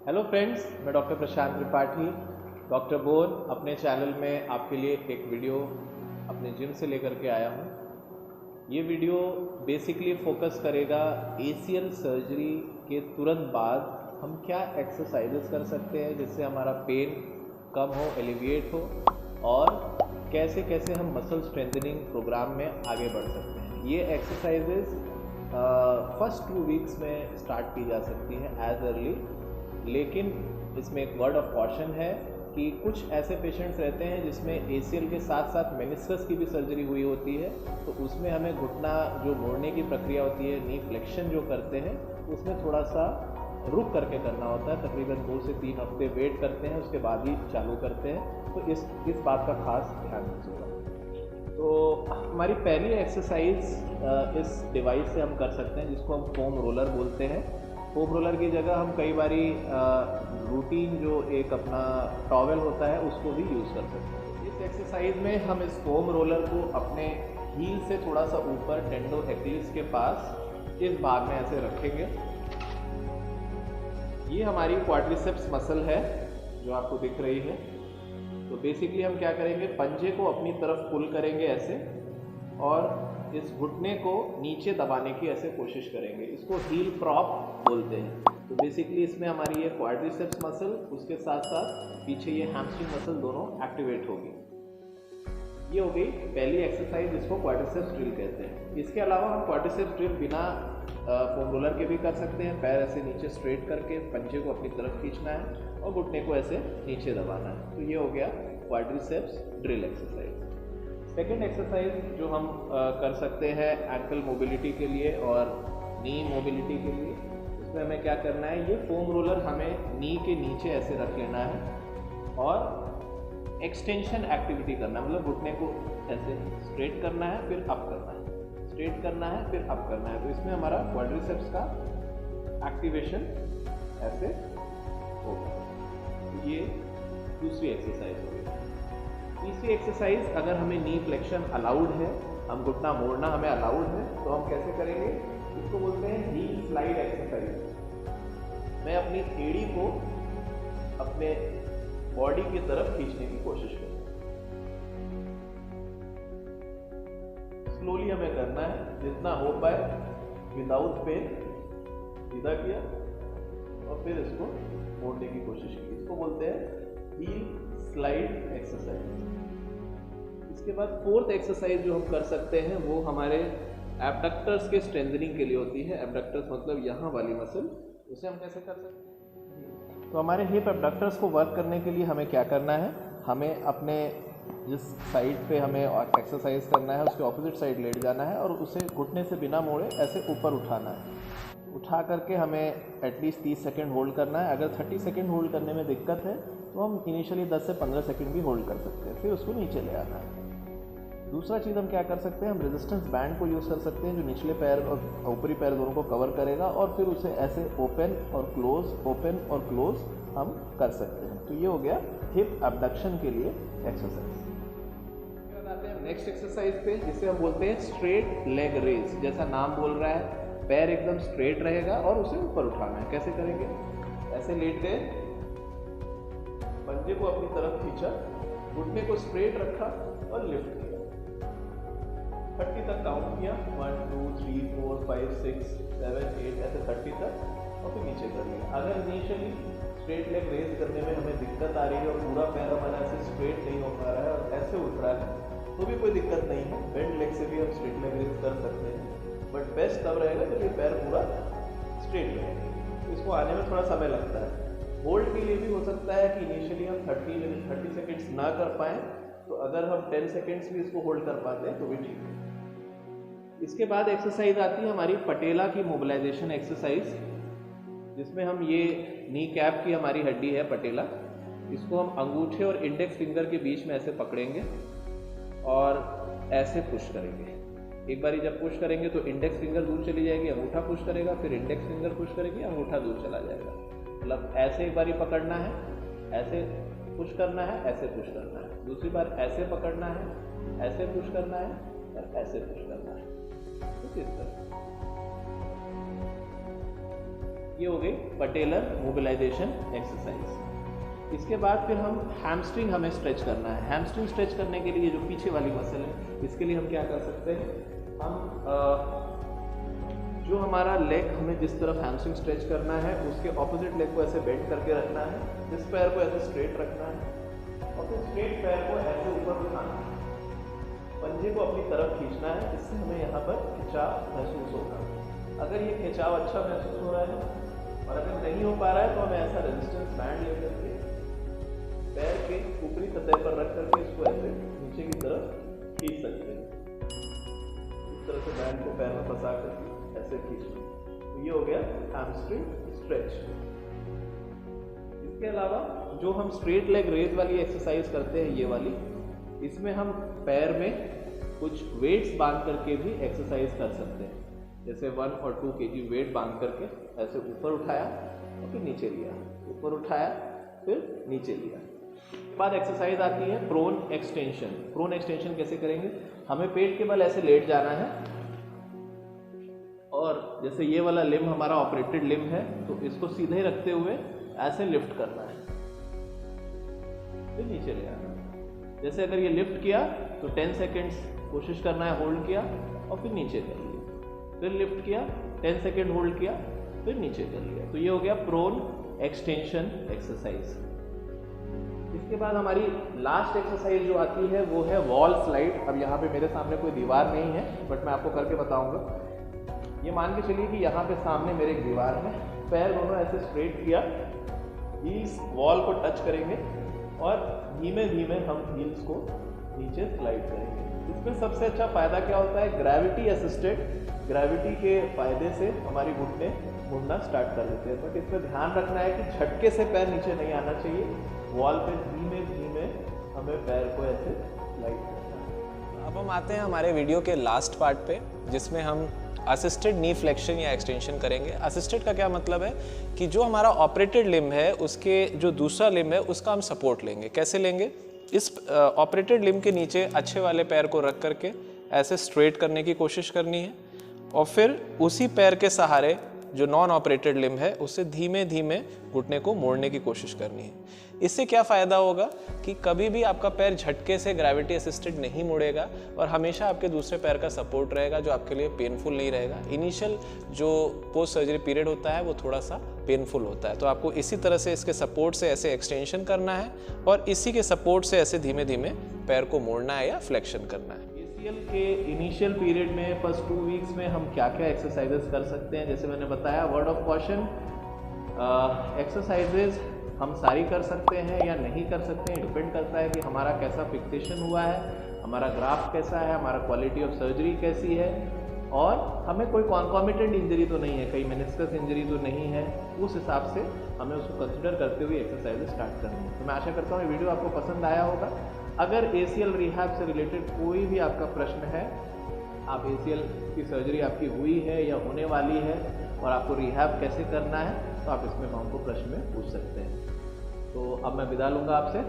Hello friends, मैं doctor प्रशांत Tripathi, doctor bone अपने channel में आपके लिए एक वीडियो अपने जिम से लेकर के आया हूँ। ये वीडियो बेसिकली फोकस करेगा एसीएल सर्जरी के तुरंत बाद हम क्या एक्सरसाइजेस कर सकते हैं जिससे हमारा पेन कम हो, एलिविएट हो, और कैसे कैसे हम मसल स्ट्रेंथनिंग प्रोग्राम में आगे बढ़ सकते हैं। ये एक्सरसाइजेस फर्स्ट 2 वीक्स में स्टार्ट की जा सकती हैं एज अर्ली, लेकिन इसमें एक वर्ड ऑफ कॉशन है कि कुछ ऐसे पेशेंट्स रहते हैं जिसमें एसीएल के साथ साथ मेनिस्कस की भी सर्जरी हुई होती है, तो उसमें हमें घुटना जो मोड़ने की प्रक्रिया होती है, नी फ्लेक्शन जो करते हैं, उसमें थोड़ा सा रुक करके करना होता है। तकरीबन 2 से 3 हफ्ते वेट करते हैं, उसके बाद ही चालू करते हैं। तो इस बात का खास ध्यान दीजिएगा। तो हमारी पहली एक्सरसाइज इस डिवाइस से हम कर सकते हैं जिसको हम फोम रोलर बोलते हैं। फोम रोलर की जगह हम कई बारी रूटीन जो एक अपना टॉवेल होता है उसको भी यूज़ कर सकते हैं। इस एक्सरसाइज में हम इस फोम रोलर को अपने हील से थोड़ा सा ऊपर टेंडो एक्लिस के पास इस भाग में ऐसे रखेंगे। ये हमारी क्वाड्रिसेप्स मसल है जो आपको दिख रही है। तो बेसिकली हम क्या करेंगे, पंजे को अपनी तरफ पुल करेंगे ऐसे, और इस घुटने को नीचे दबाने की ऐसे कोशिश करेंगे। इसको हील प्रॉप बोलते हैं। तो बेसिकली इसमें हमारी ये क्वाड्रिसेप्स मसल, उसके साथ साथ पीछे ये हैमस्ट्रिंग मसल दोनों एक्टिवेट होगी। ये हो गई पहली एक्सरसाइज जिसको क्वाड्रिसेप्स ड्रिल कहते हैं। इसके अलावा हम क्वाड्रिसेप्स ड्रिल बिना फोम रोलर के भी कर सकते हैं। पैर ऐसे नीचे स्ट्रेट करके पंजे को अपनी तरफ खींचना है और घुटने को ऐसे नीचे दबाना है। तो ये हो गया quadriceps drill exercise. Second exercise जो हम कर सकते हैं एंकल मोबिलिटी के लिए और नी मोबिलिटी के लिए, इसमें हमें क्या करना है, ये फोम रोलर हमें नी के नीचे ऐसे रख लेना है और एक्सटेंशन एक्टिविटी करना है। मतलब घुटने को ऐसे स्ट्रेट करना है, फिर अप करना है, स्ट्रेट करना है, फिर अप करना है। तो इसमें हमारा क्वाड्रिसेप्स का एक्टिवेशन ऐसे होगा। तो ये दूसरी एक्सरसाइज होगी। तीसरी एक्सरसाइज, अगर हमें नी फ्लेक्शन अलाउड है, हम घुटना मोड़ना हमें अलाउड है, तो हम कैसे करेंगे, इसको बोलते हैं हील स्लाइड एक्सरसाइज। मैं अपनी एड़ी को अपने बॉडी की तरफ खींचने की कोशिश करूँ। स्लोली हमें करना है, जितना हो पाए, विदाउट पेन। सीधा किया और फिर इसको मोड़ने की कोशिश की। इसको बोलते हैं हील स्लाइड एक्सरसाइज। इसके बाद फोर्थ एक्सरसाइज जो हम कर सकते हैं वो हमारे एब्डक्टर्स के स्ट्रेंथनिंग के लिए होती है। एब्डक्टर्स मतलब यहाँ वाली मसल, उसे हम कैसे कर सकते हैं। तो हमारे हिप एब्डक्टर्स को वर्क करने के लिए हमें क्या करना है, हमें अपने जिस साइड पे हमें एक्सरसाइज करना है उसके ऑपोजिट साइड लेट जाना है और उसे घुटने से बिना मोड़े ऐसे ऊपर उठाना है। उठा करके हमें एटलीस्ट 30 सेकेंड होल्ड करना है। अगर 30 सेकेंड होल्ड करने में दिक्कत है तो हम इनिशियली 10 से 15 सेकेंड भी होल्ड कर सकते हैं, फिर उसको नीचे ले आना है। दूसरा चीज़ हम क्या कर सकते हैं, हम रेजिस्टेंस बैंड को यूज़ कर सकते हैं जो निचले पैर और ऊपरी पैर दोनों को कवर करेगा, और फिर उसे ऐसे ओपन और क्लोज, ओपन और क्लोज हम कर सकते हैं। तो ये हो गया हिप एब्डक्शन के लिए एक्सरसाइज। आते हैं नेक्स्ट एक्सरसाइज पे, जिसे हम बोलते हैं स्ट्रेट लेग रेज। जैसा नाम बोल रहा है, पैर एकदम स्ट्रेट रहेगा और उसे ऊपर उठाना है। कैसे करेंगे, ऐसे लेट गए, पंजे को अपनी तरफ खींचा, घुटने को स्ट्रेट रखा और लिफ्ट किया। 30 तक काउंट किया, 1 2 3 4 5 6 7 8 ऐसे 30 तक, और फिर नीचे कर लिया। अगर इनिशियली स्ट्रेट लेग रेज करने में हमें दिक्कत आ रही है और पूरा पैर हमारा ऐसे स्ट्रेट नहीं हो पा रहा है और ऐसे उठ रहा है, तो भी कोई दिक्कत नहीं है। बेंड लेग से भी हम स्ट्रेट लेग रेज कर सकते हैं, बट बेस्ट तब रहेगा जब ये पैर पूरा स्ट्रेट रहेगा। तो इसको आने में थोड़ा समय लगता है। होल्ड के लिए भी हो सकता है कि इनिशियली हम 30 सेकेंड्स ना कर पाएँ, तो अगर हम 10 सेकेंड्स भी इसको होल्ड कर पाते हैं तो भी ठीक है। इसके बाद एक्सरसाइज आती है हमारी पटेला की मोबिलाइजेशन एक्सरसाइज, जिसमें हम ये नी कैप की हमारी हड्डी है पटेला, इसको हम अंगूठे और इंडेक्स फिंगर के बीच में ऐसे पकड़ेंगे और ऐसे पुश करेंगे। एक बारी जब पुश करेंगे तो इंडेक्स फिंगर दूर चली जाएगी, अंगूठा पुश करेगा, फिर इंडेक्स फिंगर पुश करेगी, अंगूठा दूर चला जाएगा। मतलब ऐसे एक बारी पकड़ना है, ऐसे पुश करना है, ऐसे पुश करना है, दूसरी बार ऐसे पकड़ना है, ऐसे पुश करना है और ऐसे पुश करना है। तो इस तरह ये हो गई पटेलर मोबिलाइजेशन एक्सरसाइज। इसके बाद फिर हम हैमस्ट्रिंग हमें स्ट्रेच करना है। हैमस्ट्रिंग स्ट्रेच करने के लिए जो पीछे वाली मसल है, इसके लिए हम क्या कर सकते हैं, हम जो हमारा लेग हमें जिस तरफ हैमस्ट्रिंग स्ट्रेच करना है उसके ऑपोजिट लेग को ऐसे बेंड करके रखना है, इस पैर को ऐसे स्ट्रेट रखना है और फिर स्ट्रेट पैर को ऐसे ऊपर उठाना है, पंजे को अपनी तरफ खींचना है। इससे हमें यहाँ पर खिंचाव महसूस होगा। अगर ये खिंचाव अच्छा महसूस हो रहा है और अगर नहीं हो पा रहा है तो हमें ऐसा रेजिस्टेंस बैंड लेकर के पैर के ऊपरी सतह पर रख करके इसको ऐसे नीचे की तरफ खींच सकते हैं। इस तरह से बैंड को पैर में फंसा करके ऐसे खींचना। तो ये हो गया हैमस्ट्रिंग स्ट्रेच। इसके अलावा जो हम स्ट्रेट लेग रेज वाली एक्सरसाइज करते हैं, ये वाली, इसमें हम पैर में कुछ वेट्स बांध करके भी एक्सरसाइज कर सकते हैं। जैसे 1 और 2 kg वेट बांध करके ऐसे ऊपर उठाया और फिर नीचे लिया, ऊपर उठाया फिर नीचे लिया। बाद एक्सरसाइज आती है प्रोन एक्सटेंशन। प्रोन एक्सटेंशन कैसे करेंगे, हमें पेट के बल ऐसे लेट जाना है और जैसे ये वाला लिम्ब हमारा ऑपरेटेड लिम्ब है तो इसको सीधे रखते हुए ऐसे लिफ्ट करना है, फिर नीचे ले आना। जैसे अगर ये लिफ्ट किया तो 10 सेकेंड्स कोशिश करना है, होल्ड किया और फिर नीचे कर लिया, फिर लिफ्ट किया, 10 सेकेंड होल्ड किया, फिर नीचे कर लिया। तो ये हो गया प्रोन एक्सटेंशन एक्सरसाइज। इसके बाद हमारी लास्ट एक्सरसाइज जो आती है वो है वॉल स्लाइड। अब यहाँ पे मेरे सामने कोई दीवार नहीं है बट मैं आपको करके बताऊंगा। ये मान के चलिए कि यहाँ पे सामने मेरे एक दीवार है, पैर दोनों ऐसे स्ट्रेट किया, हील्स वॉल को टच करेंगे और धीमे धीमे हम हील्स को नीचे स्लाइड करेंगे। इसमें सबसे अच्छा फ़ायदा क्या होता है, ग्रेविटी असिस्टेड, ग्रेविटी के फ़ायदे से हमारी घुटने मुड़ना स्टार्ट कर देते हैं। बट इसमें ध्यान रखना है कि झटके से पैर नीचे नहीं आना चाहिए, वॉल पे धीमे धीमे हमें पैर को ऐसे स्लाइड करना है। अब हम आते हैं हमारे वीडियो के लास्ट पार्ट पे, जिसमें हम असिस्टेड नी फ्लेक्शन या एक्सटेंशन करेंगे। असिस्टेड का क्या मतलब है कि जो हमारा ऑपरेटेड लिम्ब है उसके जो दूसरा लिम्ब है उसका हम सपोर्ट लेंगे। कैसे लेंगे, इस ऑपरेटेड लिम्ब के नीचे अच्छे वाले पैर को रख करके ऐसे स्ट्रेट करने की कोशिश करनी है और फिर उसी पैर के सहारे जो नॉन ऑपरेटेड लिम्ब है उससे धीमे धीमे घुटने को मोड़ने की कोशिश करनी है। इससे क्या फ़ायदा होगा कि कभी भी आपका पैर झटके से ग्रेविटी असिस्टेड नहीं मुड़ेगा और हमेशा आपके दूसरे पैर का सपोर्ट रहेगा जो आपके लिए पेनफुल नहीं रहेगा। इनिशियल जो पोस्ट सर्जरी पीरियड होता है वो थोड़ा सा पेनफुल होता है, तो आपको इसी तरह से इसके सपोर्ट से ऐसे एक्सटेंशन करना है और इसी के सपोर्ट से ऐसे धीमे धीमे पैर को मोड़ना है या फ्लेक्शन करना है। ACL के इनिशियल पीरियड में फर्स्ट 2 वीक्स में हम क्या क्या एक्सरसाइजेस कर सकते हैं, जैसे मैंने बताया, वर्ड ऑफ कॉशन, एक्सरसाइजेज हम सारी कर सकते हैं या नहीं कर सकते हैं, डिपेंड करता है कि हमारा कैसा फिक्सेशन हुआ है, हमारा ग्राफ कैसा है, हमारा क्वालिटी ऑफ सर्जरी कैसी है और हमें कोई कॉन्कॉमिटेंट इंजरी तो नहीं है, कहीं मेनिस्कस इंजरी तो नहीं है। उस हिसाब से हमें उसको कंसिडर करते हुए एक्सरसाइजेस स्टार्ट करनी है। तो मैं आशा करता हूँ ये वीडियो आपको पसंद आया होगा। अगर ACL रिहैब से रिलेटेड कोई भी आपका प्रश्न है, आप ACL की सर्जरी आपकी हुई है या होने वाली है और आपको रिहैब कैसे करना है, तो आप इसमें हमको प्रश्न में पूछ सकते हैं। तो अब मैं विदा लूँगा आपसे।